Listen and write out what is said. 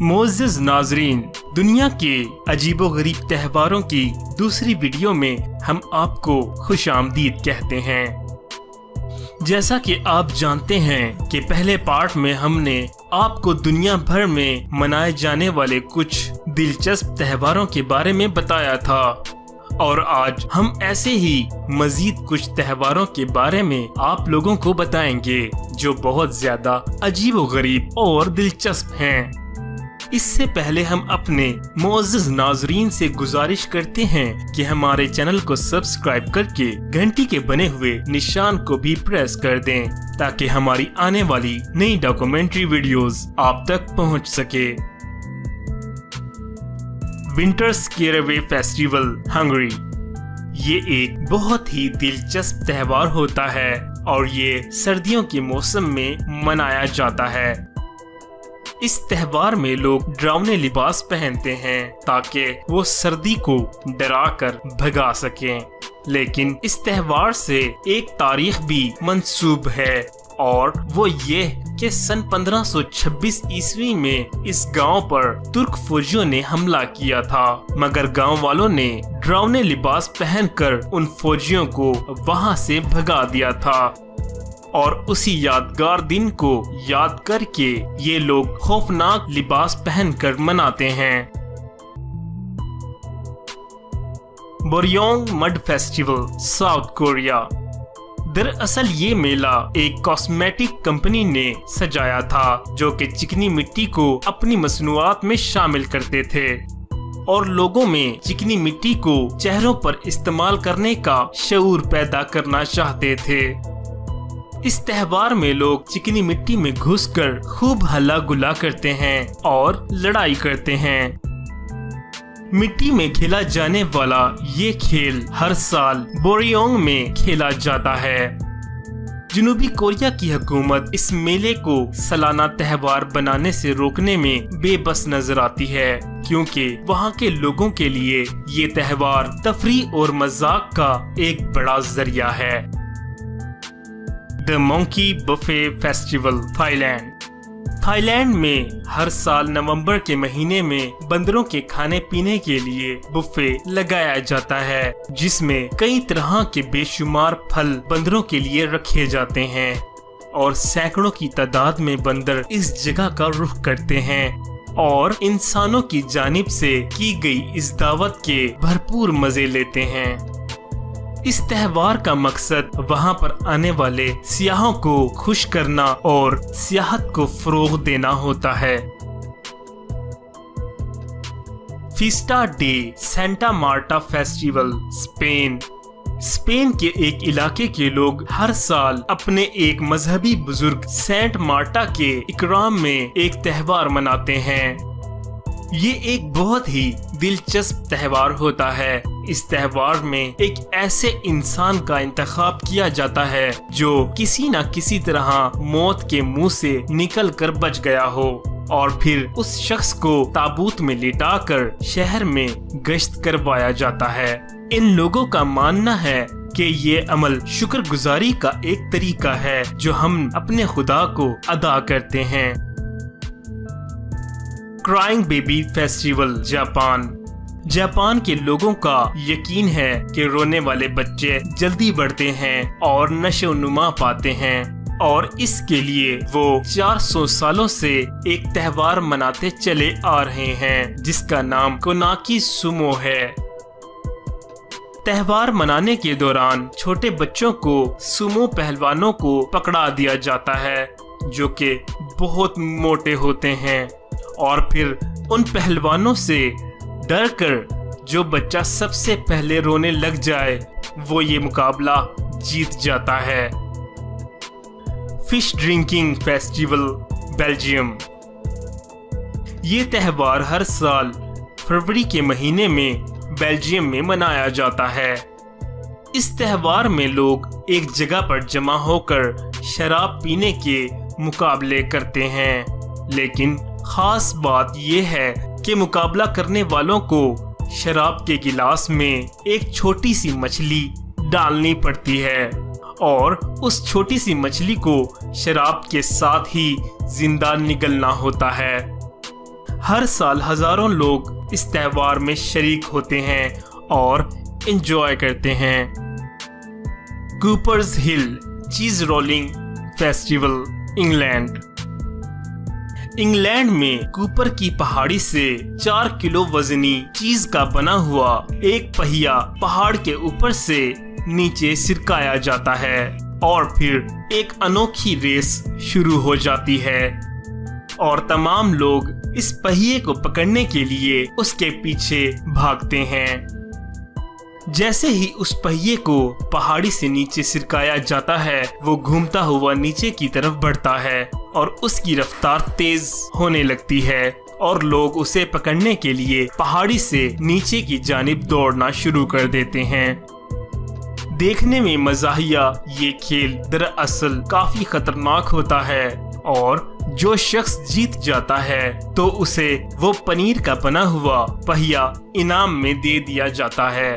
मोअज़्ज़िज़ नाज़रीन, दुनिया के अजीबोगरीब त्योहारों की दूसरी वीडियो में हम आपको खुशामदीद कहते हैं। जैसा कि आप जानते हैं कि पहले पार्ट में हमने आपको दुनिया भर में मनाए जाने वाले कुछ दिलचस्प त्योहारों के बारे में बताया था, और आज हम ऐसे ही मजीद कुछ त्योहारों के बारे में आप लोगों को बताएंगे जो बहुत ज्यादा अजीबोगरीब और दिलचस्प हैं। इससे पहले हम अपने मोअज़्ज़िज़ नाज़रीन से गुजारिश करते हैं कि हमारे चैनल को सब्सक्राइब करके घंटी के बने हुए निशान को भी प्रेस कर दें ताकि हमारी आने वाली नई डॉक्यूमेंट्री वीडियोस आप तक पहुंच सके। विंटर स्केरअवे फेस्टिवल हंगरी, ये एक बहुत ही दिलचस्प त्योहार होता है और ये सर्दियों के मौसम में मनाया जाता है। इस त्योहार में लोग डरावने लिबास पहनते हैं ताकि वो सर्दी को डरा कर भगा सकें। लेकिन इस त्योहार से एक तारीख भी मंसूब है और वो ये कि सन 1526 ईस्वी में इस गांव पर तुर्क फौजियों ने हमला किया था, मगर गांव वालों ने डरावने लिबास पहनकर उन फौजियों को वहां से भगा दिया था। और उसी यादगार दिन को याद करके ये लोग खौफनाक लिबास पहनकर मनाते हैं। बोरयोंग मड फेस्टिवल साउथ कोरिया, दरअसल ये मेला एक कॉस्मेटिक कंपनी ने सजाया था जो कि चिकनी मिट्टी को अपनी मसनूआत में शामिल करते थे और लोगों में चिकनी मिट्टी को चेहरों पर इस्तेमाल करने का शऊर पैदा करना चाहते थे। इस त्योहार में लोग चिकनी मिट्टी में घुसकर खूब हल्ला गुल्ला करते हैं और लड़ाई करते हैं। मिट्टी में खेला जाने वाला ये खेल हर साल बोरयोंग में खेला जाता है। जनूबी कोरिया की हुकूमत इस मेले को सालाना त्योहार बनाने से रोकने में बेबस नजर आती है, क्योंकि वहाँ के लोगों के लिए ये त्योहार तफरीह और मजाक का एक बड़ा जरिया है। The monkey buffet festival Thailand में हर साल नवंबर के महीने में बंदरों के खाने पीने के लिए बुफे लगाया जाता है, जिसमें कई तरह के बेशुमार फल बंदरों के लिए रखे जाते हैं और सैकड़ों की तादाद में बंदर इस जगह का रुख करते हैं और इंसानों की जानिब से की गई इस दावत के भरपूर मजे लेते हैं। इस त्योहार का मकसद वहां पर आने वाले सियाहों को खुश करना और सियाहत को फरोग देना होता है। Fiesta day Santa Marta festival Spain के एक इलाके के लोग हर साल अपने एक मजहबी बुजुर्ग सेंट मार्टा के इकराम में एक त्योहार मनाते हैं। ये एक बहुत ही दिलचस्प त्योहार होता है। इस त्योहार में एक ऐसे इंसान का इंतखाब किया जाता है जो किसी न किसी तरह मौत के मुंह से निकल कर बच गया हो, और फिर उस शख्स को ताबूत में लिटाकर शहर में गश्त करवाया जाता है। इन लोगों का मानना है कि ये अमल शुक्रगुजारी का एक तरीका है जो हम अपने खुदा को अदा करते हैं। क्राइंग बेबी फेस्टिवल जापान के लोगों का यकीन है कि रोने वाले बच्चे जल्दी बढ़ते हैं और नशोनुमा पाते हैं, और इसके लिए वो 400 सालों से एक त्योहार मनाते चले आ रहे हैं जिसका नाम कोनाकी सुमो है। त्योहार मनाने के दौरान छोटे बच्चों को सुमो पहलवानों को पकड़ा दिया जाता है जो कि बहुत मोटे होते हैं, और फिर उन पहलवानों से डर कर जो बच्चा सबसे पहले रोने लग जाए वो ये मुकाबला जीत जाता है। फिश ड्रिंकिंग फेस्टिवल बेल्जियम, ये त्योहार हर साल फरवरी के महीने में बेल्जियम में मनाया जाता है। इस त्योहार में लोग एक जगह पर जमा होकर शराब पीने के मुकाबले करते हैं, लेकिन खास बात यह है कि मुकाबला करने वालों को शराब के गिलास में एक छोटी सी मछली डालनी पड़ती है और उस छोटी सी मछली को शराब के साथ ही जिंदा निगलना होता है। ہر سال ہزاروں لوگ اس تہوار میں شریک ہوتے ہیں اور انجوائے کرتے ہیں۔ کوپرز ہل چیز رولنگ فیسٹیول انگلینڈ۔ انگلینڈ میں کوپر کی پہاڑی سے 4 کلو وزنی چیز کا بنا ہوا ایک پہیا پہاڑ کے اوپر سے نیچے سرکایا جاتا ہے اور پھر ایک انوکھی ریس شروع ہو جاتی ہے اور تمام لوگ اس پہیے کو پکڑنے کے لیے اس کے پیچھے بھاگتے ہیں۔ جیسے ہی اس پہیے کو پہاڑی سے نیچے سرکایا جاتا ہے وہ گھومتا ہوا نیچے کی طرف بڑھتا ہے اور اس کی رفتار تیز ہونے لگتی ہے اور لوگ اسے پکڑنے کے لیے پہاڑی سے نیچے کی جانب دوڑنا شروع کر دیتے ہیں۔ دیکھنے میں مزاحیہ یہ کھیل دراصل کافی خطرناک ہوتا ہے اور جو شخص جیت جاتا ہے تو اسے وہ پنیر کا بنا ہوا پہیا انعام میں دے دیا جاتا ہے۔